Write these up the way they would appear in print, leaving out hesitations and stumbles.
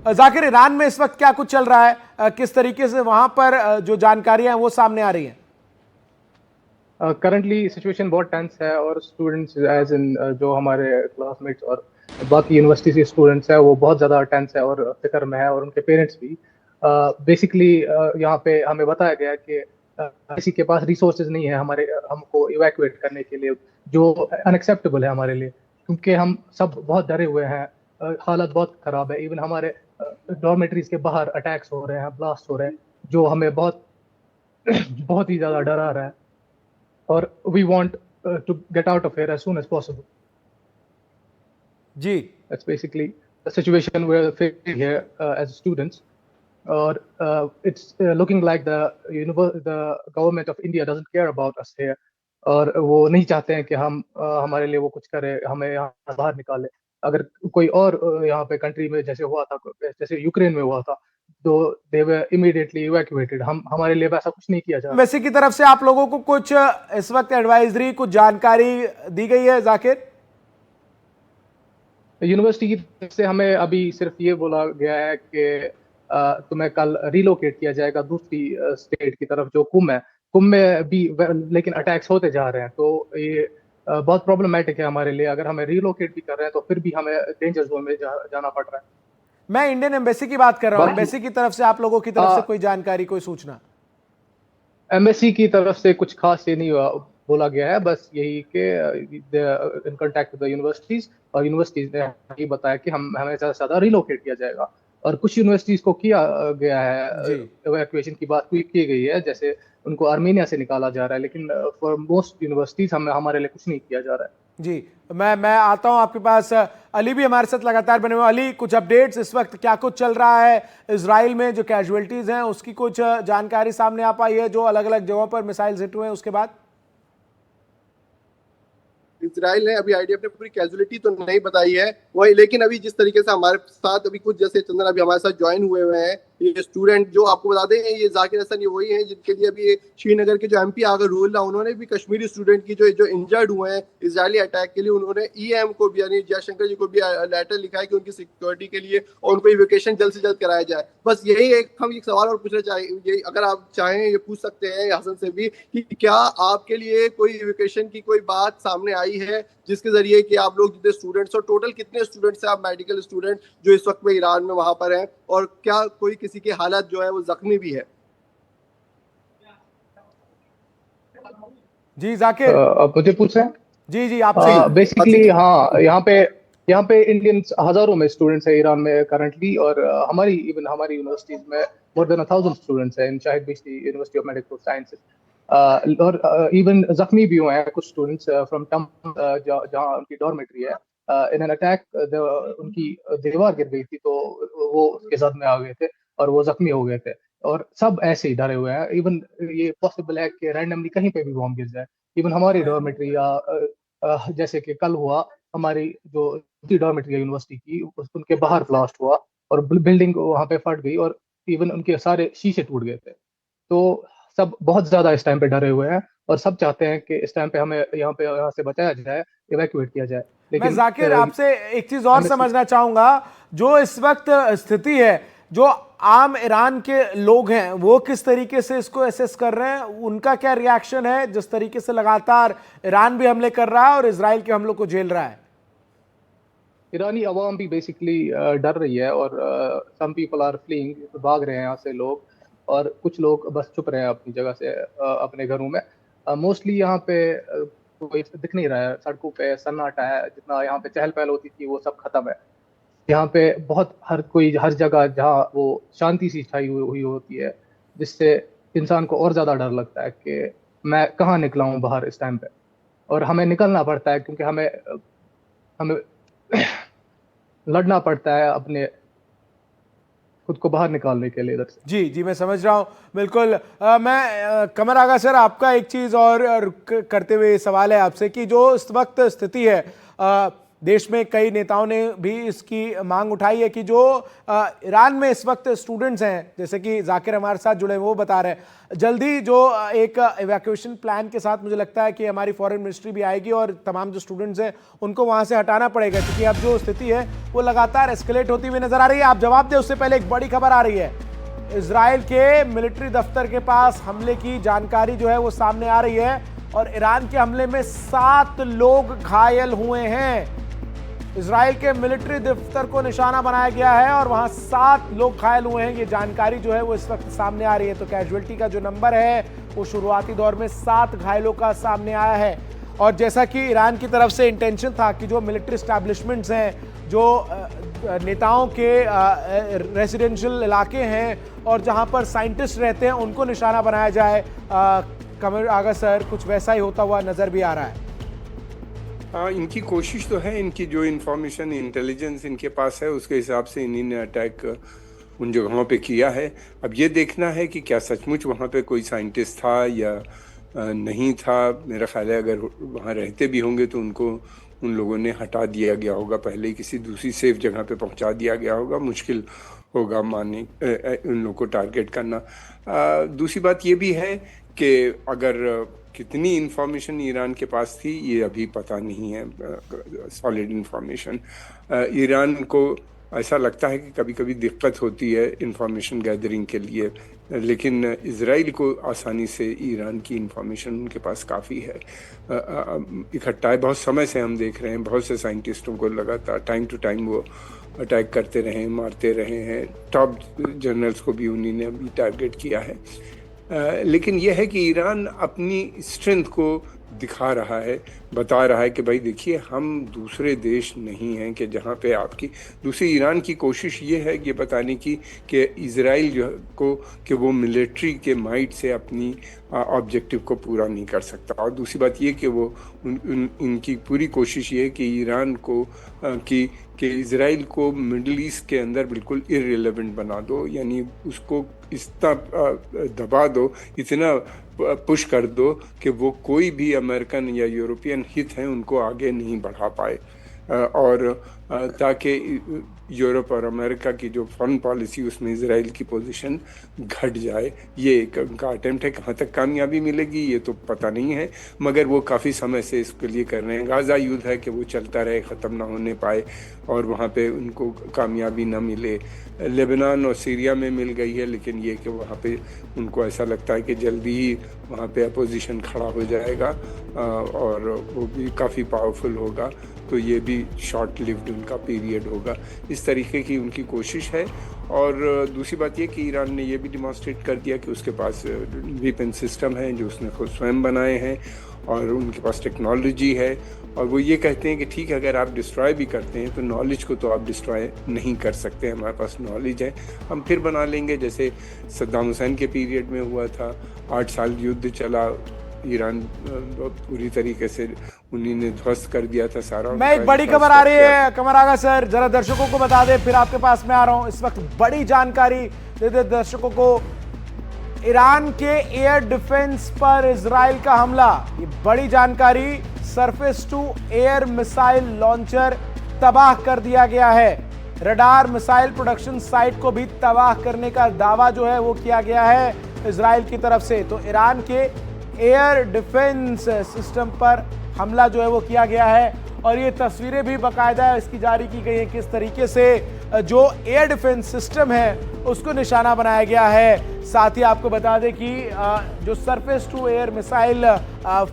Zakir, Iran में इस वक्त क्या कुछ चल रहा है, किस तरीके से वहां पर जो जानकारियां हैं वो सामने आ रही हैं? करंटली सिचुएशन बहुत टेंस है, और स्टूडेंट्स एज इन जो हमारे क्लासमेट्स और बाकी यूनिवर्सिटी के स्टूडेंट्स हैं वो बहुत ज़्यादा टेंस है और फिक्र में है, और उनके पेरेंट्स भी। बेसिकली यहाँ पे हमें बताया गया है कि किसी के पास रिसोर्सेज नहीं है हमारे हमको इवैक्यूएट करने के लिए, जो अनएक्सेप्टेबल है हमारे लिए, क्योंकि हम सब बहुत डरे हुए हैं। हालत बहुत ख़राब है। इवन हमारे डॉर्मेटरीज के बाहर अटैक्स हो रहे हैं, ब्लास्ट हो रहे हैं, जो हमें बहुत बहुत ही ज़्यादा डरा रहा है। or we want to get out of here as soon as possible. Ji. That's basically the situation we're facing here as students. Or it's looking like the government of India doesn't care about us here. और वो नहीं चाहते हैं कि हम हमारे लिए वो कुछ करे, हमें यहाँ बाहर निकाले। अगर कोई और यहाँ पे कंट्री में जैसे हुआ था, जैसे यूक्रेन में हुआ था, तो दे वर इमीडिएटली इवैक्यूएटेड। हम हमारे लिए वैसा कुछ नहीं किया जा रहा। एम्बेसी की तरफ से आप लोगों को कुछ इस वक्त एडवाइजरी, कुछ जानकारी दी गई है जाकिर? यूनिवर्सिटी की तरफ से हमें अभी सिर्फ ये बोला गया है कि तुम्हें कल रिलोकेट किया जाएगा दूसरी स्टेट की तरफ, जो कुम है। कुम में भी लेकिन अटैक्स होते जा रहे हैं, तो ये बहुत प्रॉब्लमेटिक है हमारे लिए। अगर हमें रिलोकेट भी कर रहे हैं तो फिर भी हमें डेंजर जोन में जाना पड़ रहा है। मैं इंडियन एम्बेसी की बात कर रहा हूं। बाकी एम्बेसी की तरफ से आप लोगों की तरफ से कोई जानकारी, कोई सूचना? एमएससी की तरफ से कुछ खास ये नहीं बोला गया है, बस यही कि in contact with the universities, और यूनिवर्सिटीज ने ये बताया कि हमें ज़्यादा से ज़्यादा रिलोकेट किया जाएगा। और कुछ यूनिवर्सिटीज को किया गया है, जी। इवैक्यूएशन की बात की गई है, जैसे उनको आर्मेनिया से निकाला जा रहा है, लेकिन फॉर मोस्ट यूनिवर्सिटीज हमारे लिए कुछ नहीं किया जा रहा है। जी, मैं आता हूं आपके पास। अली भी हमारे साथ लगातार बने हुए। अली, कुछ अपडेट्स, इस वक्त क्या कुछ चल रहा है इजराइल में? जो कैजुअलिटीज हैं उसकी कुछ जानकारी सामने आ पाई है, जो अलग अलग जगहों पर मिसाइल्स हिट हुए हैं उसके बाद? इसराइल ने अभी आईडीएफ ने पूरी कैजुअलिटी तो नहीं बताई है वही, लेकिन अभी जिस तरीके से हमारे साथ अभी कुछ जैसे चंदन अभी हमारे साथ ज्वाइन हुए हैं, ये स्टूडेंट जो आपको बता दें, ये जाकिर हसन, ये वही हैं जिनके लिए अभी श्रीनगर के जो एमपी आगर रूहुल्लाह, उन्होंने भी कश्मीरी स्टूडेंट की जो इंजर्ड हुए हैं इजरायली अटैक के लिए, उन्होंने ईएम को भी यानी जयशंकर जी को भी लेटर लिखा है कि उनकी सिक्योरिटी के लिए और उनको इवैक्यूएशन जल्द से जल्द कराया जाए। बस यही हम एक सवाल और पूछना चाहिए, अगर आप चाहें ये पूछ सकते हैं हसन से भी, कि क्या आपके लिए कोई इवैक्यूएशन की कोई बात सामने आई है जिसके जरिए कि आप लोग जितने स्टूडेंट्स, और टोटल कितने स्टूडेंट्स हैं आप मेडिकल स्टूडेंट जो इस वक्त में ईरान में वहां पर हैं, और क्या कोई किसी की हालत जो है वो जख्मी भी है? जी जाकिर। अब मुझे पूछ रहे हैं? जी जी, आपसे। बेसिकली हाँ, यहाँ पे इंडियंस हजारों में स्टूडेंट्स है ईरान में करंटली, और हमारी यूनिवर्सिटीज में मोर देन 1000 स्टूडेंट्स हैं in Shahid Beheshti University of Medical Sciences. और इवन जख्मी भी हुए हैं कुछ स्टूडेंट्स फ्रॉम टम, जहाँ उनकी डॉर्मेट्री है। इन एन अटैक उनकी दीवार गिर गई थी, तो वो उसके साथ में आ गए थे और वो जख्मी हो गए थे। और सब ऐसे ही डरे हुए हैं। इवन ये पॉसिबल है कि रैंडमली कहीं पे भी बॉम्ब गिर जाए। इवन हमारी डॉर्मेट्री, या जैसे कि कल हुआ, हमारी जो डॉर्मेट्री है यूनिवर्सिटी की, उनके बाहर ब्लास्ट हुआ और बिल्डिंग वहां पे फट गई, और इवन उनके सारे शीशे टूट गए थे। तो सब बहुत ज्यादा इस टाइम पे डरे हुए हैं, और सब चाहते हैं कि इस टाइम पे हमें यहाँ से बचाया जाए, इवैक्यूएट किया जाए। मैं लेकिन जाकिर आपसे एक चीज और समझना चाहूंगा। जो इस वक्त स्थिति है, जो आम ईरान के लोग हैं वो किस तरीके से इसको एसेस कर रहे हैं, उनका क्या रिएक्शन है जिस तरीके से लगातार ईरान भी हमले कर रहा है और इजराइल के हमलों को झेल रहा है? ईरानी अवाम भी बेसिकली डर रही है, और सम पीपल आर फ्लीइंग, भाग रहे हैं यहाँ से लोग, और कुछ लोग बस चुप रहे हैं अपनी जगह से, अपने घरों में। मोस्टली यहाँ पे कोई दिख नहीं रहा है, सड़कों पे सन्नाटा है। जितना यहाँ पे चहल पहल होती थी वो सब खत्म है। यहाँ पे बहुत हर जगह जहाँ वो शांति सी छाई हुई होती है, जिससे इंसान को और ज्यादा डर लगता है कि मैं कहाँ निकला हूँ बाहर इस टाइम पे। और हमें निकलना पड़ता है, क्योंकि हमें हमें लड़ना पड़ता है अपने खुद को बाहर निकालने के लिए इधर से। जी जी, मैं समझ रहा हूं बिल्कुल। मैं कमर आगा सर, आपका एक चीज और करते हुए सवाल है आपसे कि जो इस वक्त स्थिति है, देश में कई नेताओं ने भी इसकी मांग उठाई है कि जो ईरान में इस वक्त स्टूडेंट्स हैं, जैसे कि जाकिर हमारे साथ जुड़े हैं, वो बता रहे हैं जल्दी जो एक इवैक्यूएशन प्लान के साथ मुझे लगता है कि हमारी फॉरेन मिनिस्ट्री भी आएगी और तमाम जो स्टूडेंट्स हैं उनको वहां से हटाना पड़ेगा, क्योंकि अब जो स्थिति है वो लगातार एस्केलेट होती हुई नजर आ रही है। आप जवाब दें उससे पहले एक बड़ी खबर आ रही है, इजराइल के मिलिट्री दफ्तर के पास हमले की जानकारी जो है वो सामने आ रही है और ईरान के हमले में 7 लोग घायल हुए हैं। इजराइल के मिलिट्री दफ्तर को निशाना बनाया गया है और वहां 7 लोग घायल हुए हैं। ये जानकारी जो है वो इस वक्त सामने आ रही है। तो कैजुअल्टी का जो नंबर है वो शुरुआती दौर में 7 घायलों का सामने आया है। और जैसा कि ईरान की तरफ से इंटेंशन था कि जो मिलिट्री एस्टैब्लिशमेंट्स हैं, जो नेताओं के रेजिडेंशियल इलाके हैं और जहां पर साइंटिस्ट रहते हैं, उनको निशाना बनाया जाए। कमर आगा सर, कुछ वैसा ही होता हुआ नजर भी आ रहा है। हाँ, इनकी कोशिश तो है, इनकी जो इंफॉर्मेशन इंटेलिजेंस इनके पास है उसके हिसाब से इन्हीं ने अटैक उन जगहों पे किया है। अब ये देखना है कि क्या सचमुच वहाँ पे कोई साइंटिस्ट था या नहीं था। मेरा ख्याल है अगर वहाँ रहते भी होंगे तो उनको उन लोगों ने हटा दिया गया होगा, पहले ही किसी दूसरी सेफ जगह पे पहुँचा दिया गया होगा। मुश्किल होगा मानने उन लोगों को टारगेट करना। दूसरी बात ये भी है कि अगर कितनी इंफॉर्मेशन ईरान के पास थी ये अभी पता नहीं है, सॉलिड इंफॉर्मेशन। ईरान को ऐसा लगता है कि कभी कभी दिक्कत होती है इंफॉर्मेशन गैदरिंग के लिए, लेकिन इजराइल को आसानी से ईरान की इंफॉर्मेशन उनके पास काफ़ी है, इकट्ठा है। बहुत समय से हम देख रहे हैं बहुत से साइंटिस्टों को लगातार टाइम टू टाइम वो अटैक करते रहे, मारते रहे हैं। टॉप जनरल्स को भी उन्हीं ने अभी टारगेट किया है। लेकिन यह है कि ईरान अपनी स्ट्रेंथ को दिखा रहा है, बता रहा है कि भाई देखिए हम दूसरे देश नहीं हैं कि जहाँ पे आपकी दूसरी ईरान की कोशिश ये है ये बताने की कि इजराइल जो को कि वो मिलिट्री के माइट से अपनी ऑब्जेक्टिव को पूरा नहीं कर सकता। और दूसरी बात ये कि वो इनकी पूरी कोशिश ये है कि ईरान को कि इजराइल को मिडल ईस्ट के अंदर बिल्कुल इररिलेवेंट बना दो, यानी उसको इतना दबा दो, इतना पुश कर दो कि वो कोई भी अमेरिकन या यूरोपियन हित हैं उनको आगे नहीं बढ़ा पाए, और ताकि यूरोप और अमेरिका की जो फॉरेन पॉलिसी उसमें इजराइल की पोजीशन घट जाए। ये एक उनका अटेम्प्ट है। कहाँ तक कामयाबी मिलेगी ये तो पता नहीं है, मगर वो काफ़ी समय से इसके लिए कर रहे हैं। गाज़ा युद्ध है कि वो चलता रहे, ख़त्म ना होने पाए और वहाँ पे उनको कामयाबी ना मिले। लेबनान और सीरिया में मिल गई है, लेकिन ये कि वहाँ पे उनको ऐसा लगता है कि जल्दी ही वहाँ पे अपोजिशन खड़ा हो जाएगा और वो भी काफ़ी पावरफुल होगा, तो ये भी शॉर्ट लिव्ड उनका पीरियड होगा। इस तरीके की उनकी कोशिश है। और दूसरी बात ये कि ईरान ने ये भी डिमॉन्स्ट्रेट कर दिया कि उसके पास वेपन सिस्टम है जो उसने खुद स्वयं बनाए हैं और उनके पास टेक्नोलॉजी है। और वो ये कहते हैं कि ठीक है अगर आप डिस्ट्रॉय भी करते हैं तो नॉलेज को तो आप डिस्ट्रॉय नहीं कर सकते, हमारे पास नॉलेज है, हम फिर बना लेंगे। जैसे सद्दाम हुसैन के पीरियड में हुआ था, 8 साल युद्ध चला, ईरान पूरी तरीके से उन्हीं ने ध्वस्त कर दिया था सारा। मैं एक बड़ी खबर आ रही है कमर आगा सर, जरा दर्शकों को बता दे, फिर आपके पास मैं आ रहा हूं। इस वक्त बड़ी जानकारी दे दे दर्शकों को। ईरान के एयर डिफेंस पर इजराइल का हमला, ये बड़ी जानकारी। Surface to air missile launcher तबाह कर दिया गया है। रडार मिसाइल प्रोडक्शन साइट को भी तबाह करने का दावा जो है वो किया गया है इजराइल की तरफ से। तो ईरान के एयर डिफेंस सिस्टम पर हमला जो है वो किया गया है और ये तस्वीरें भी बाकायदा इसकी जारी की गई हैं किस तरीके से जो एयर डिफेंस सिस्टम है उसको निशाना बनाया गया है। साथ ही आपको बता दें कि जो surface to air missile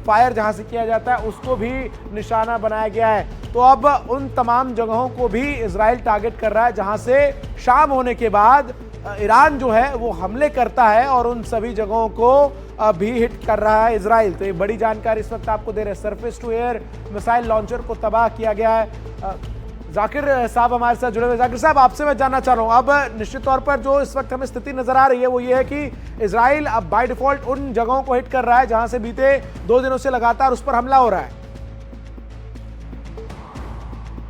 fire जहां से किया जाता है उसको भी निशाना बनाया गया है। तो अब उन तमाम जगहों को भी इजराइल टारगेट कर रहा है जहां से शाम होने के बाद ईरान जो है वो हमले करता है और उन सभी जगहों को भी हिट कर रहा है इजराइल। तो ये बड़ी जानकारी इस वक्त आपको दे रहे हैं। Surface to air missile launcher को तबाह किया गया है। जाकिर साहब हमारे साथ जुड़े हुए। जाकिर साहब, आपसे मैं जानना चाह रहा हूं, अब निश्चित तौर पर जो इस वक्त हमें स्थिति नजर आ रही है वो ये है कि इजराइल अब बाय डिफॉल्ट उन जगहों को हिट कर रहा है जहां से बीते 2 दिनों से लगातार उस पर हमला हो रहा है।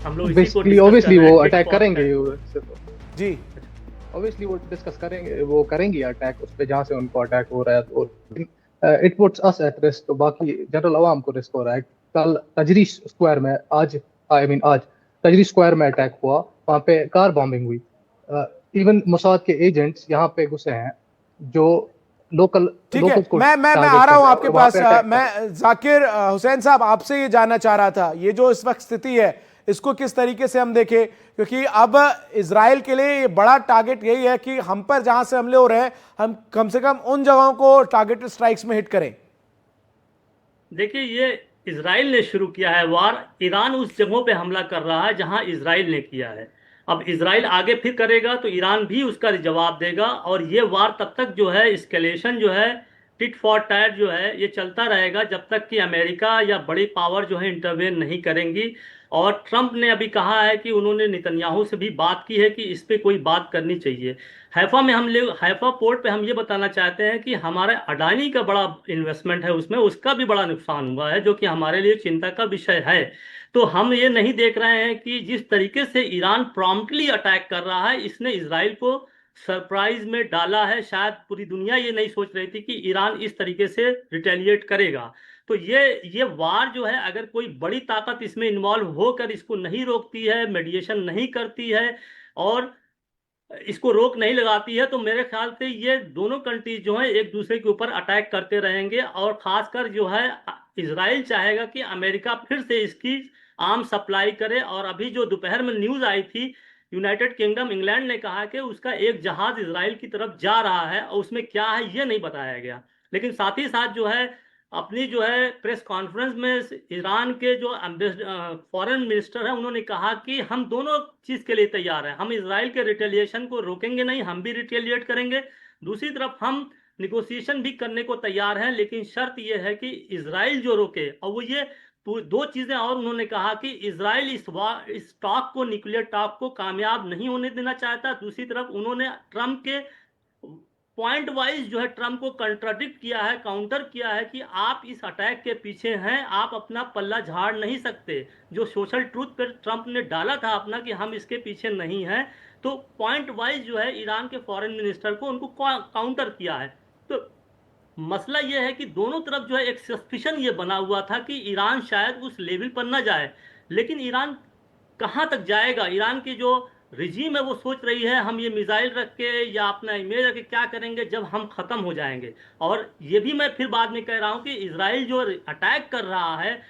हम लोग ऑब्वियसली वो अटैक करेंगे जी, ऑब्वियसली वो डिस्कस करेंगे, वो करेंगे अटैक उस पे जहां से उनको अटैक हो रहा है। तो it puts us at risk, तो बाकी जनरल अवाम को रिस्क हो रहा है। कल तजरीश स्क्वायर में आज तजरी स्क्वायर में अटैक हुआ, वहाँ पे कार बॉम्बिंग हुई। इवन मोसाद के एजेंट्स यहाँ पे घुसे हैं जो लोकल ठीक है, लोकल्स को मैं टारगेट आ रहा कर हूं रहे हैं आपके और वहाँ पास। पे अटैक मैं जाकिर हुसैन साहब आपसे ये जानना चाह रहा था, ये जो इस वक्त स्थिति है इसको किस तरीके से हम देखें, क्योंकि अब इजराइल के लिए ये बड़ा टारगेट यही है कि हम पर जहां से हमले हो रहे हैं हम कम से कम उन जगहों को टारगेटेड स्ट्राइक्स में हिट करें। देखिए, ये इजराइल ने शुरू किया है वार, ईरान उस जगहों पे हमला कर रहा है जहां इजराइल ने किया है। अब इजराइल आगे फिर करेगा तो ईरान भी उसका जवाब देगा, और ये वार तब तक जो है एस्केलेशन जो है टिट फॉर टैट जो है ये चलता रहेगा जब तक कि अमेरिका या बड़ी पावर जो है इंटरवेन नहीं करेंगी। और ट्रंप ने अभी कहा है कि उन्होंने नेतन्याहू से भी बात की है कि इस पे कोई बात करनी चाहिए। हैफा पोर्ट पे हम ये बताना चाहते हैं कि हमारे अडानी का बड़ा इन्वेस्टमेंट है उसमें, उसका भी बड़ा नुकसान हुआ है जो कि हमारे लिए चिंता का विषय है। तो हम ये नहीं देख रहे हैं कि जिस तरीके से ईरान प्रॉम्प्टली अटैक कर रहा है, इसने इजराइल को सरप्राइज में डाला है। शायद पूरी दुनिया ये नहीं सोच रही थी कि ईरान इस तरीके से रिटेलिएट करेगा। तो ये वार जो है, अगर कोई बड़ी ताकत इसमें इन्वॉल्व होकर इसको नहीं रोकती है, मेडिएशन नहीं करती है और इसको रोक नहीं लगाती है, तो मेरे ख्याल से ये दोनों कंट्रीज जो है एक दूसरे के ऊपर अटैक करते रहेंगे। और खासकर जो है इजराइल चाहेगा कि अमेरिका फिर से इसकी आर्म सप्लाई करे। और अभी जो दोपहर में न्यूज आई थी, यूनाइटेड किंगडम इंग्लैंड ने कहा कि उसका एक जहाज इजराइल की तरफ जा रहा है और उसमें क्या है ये नहीं बताया गया। लेकिन साथ ही साथ जो है अपनी जो है प्रेस कॉन्फ्रेंस में ईरान के जो फॉरेन मिनिस्टर है उन्होंने कहा कि हम दोनों चीज के लिए तैयार हैं, हम इजराइल के रिटेलिएशन को रोकेंगे नहीं, हम भी रिटेलिएट करेंगे। दूसरी तरफ हम निगोशिएशन भी करने को तैयार हैं, लेकिन शर्त यह है कि इजराइल जो रोके। और वो ये दो चीजें और उन्होंने कहा कि इजराइल इस टॉक को, न्यूक्लियर टॉक को कामयाब नहीं होने देना चाहता। दूसरी तरफ उन्होंने ट्रंप के पॉइंट वाइज जो है ट्रंप को कंट्राडिक्ट किया है, काउंटर किया है कि आप इस अटैक के पीछे हैं, आप अपना पल्ला झाड़ नहीं सकते। जो सोशल ट्रूथ पर ट्रंप ने डाला था अपना कि हम इसके पीछे नहीं हैं, तो पॉइंट वाइज जो है ईरान के फॉरेन मिनिस्टर को उनको काउंटर किया है। तो मसला यह है कि दोनों तरफ जो है एक सस्पिशन ये बना हुआ था कि ईरान शायद उस लेवल पर ना जाए, लेकिन ईरान कहाँ तक जाएगा? ईरान की जो रिजीम है वो सोच रही है हम ये मिसाइल रख के या अपना इमेज रख के क्या करेंगे जब हम खत्म हो जाएंगे। और ये भी मैं फिर बाद में कह रहा हूँ कि इजराइल जो अटैक कर रहा है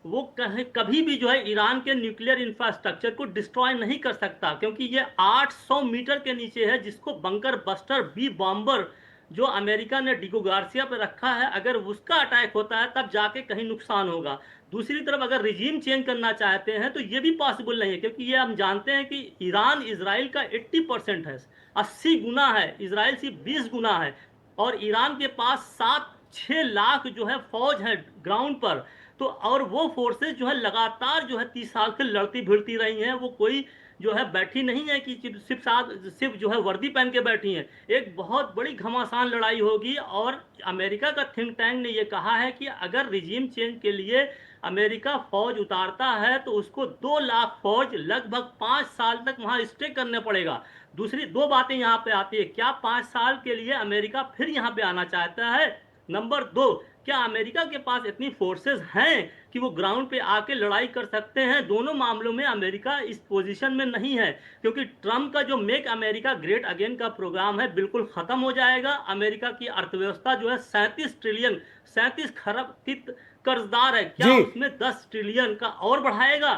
वो कभी भी जो है ईरान के न्यूक्लियर इंफ्रास्ट्रक्चर को डिस्ट्रॉय नहीं कर सकता, क्योंकि ये 800 मीटर के नीचे है, जिसको बंकर बस्टर बी बॉम्बर जो अमेरिका ने डिगो गार्सिया पे रखा है, अगर उसका अटैक होता है तब जाके कहीं नुकसान होगा। दूसरी तरफ अगर रिजीम चेंज करना चाहते हैं तो ये भी पॉसिबल नहीं है, क्योंकि ये हम जानते हैं कि ईरान इजराइल का 80% है, 80 गुना है, इजराइल सिर्फ 20 गुना है। और ईरान के पास 7-6 लाख जो है फौज है ग्राउंड पर। तो और वो फोर्सेस जो है लगातार जो है 30 साल से लड़ती भिड़ती रही हैं, वो कोई जो है बैठी नहीं है कि सिर्फ जो है वर्दी पहन के बैठी हैं। एक बहुत बड़ी घमासान लड़ाई होगी। और अमेरिका का थिंक टैंक ने ये कहा है कि अगर रिजीम चेंज के लिए अमेरिका फौज उतारता है तो उसको 2 लाख फौज लगभग 5 साल तक वहां स्टे करने पड़ेगा। दूसरी दो बातें यहाँ पे आती है, क्या 5 साल के लिए अमेरिका फिर यहाँ पे आना चाहता है? नंबर 2, क्या अमेरिका के पास इतनी फोर्सेस हैं कि वो ग्राउंड पे आके लड़ाई कर सकते हैं? दोनों मामलों में अमेरिका इस पोजीशन में नहीं है, क्योंकि ट्रंप का जो मेक अमेरिका ग्रेट अगेन का प्रोग्राम है बिल्कुल खत्म हो जाएगा। अमेरिका की अर्थव्यवस्था जो है 37 खरब की कर्जदार है, क्या उसमें 10 ट्रिलियन का और बढ़ाएगा?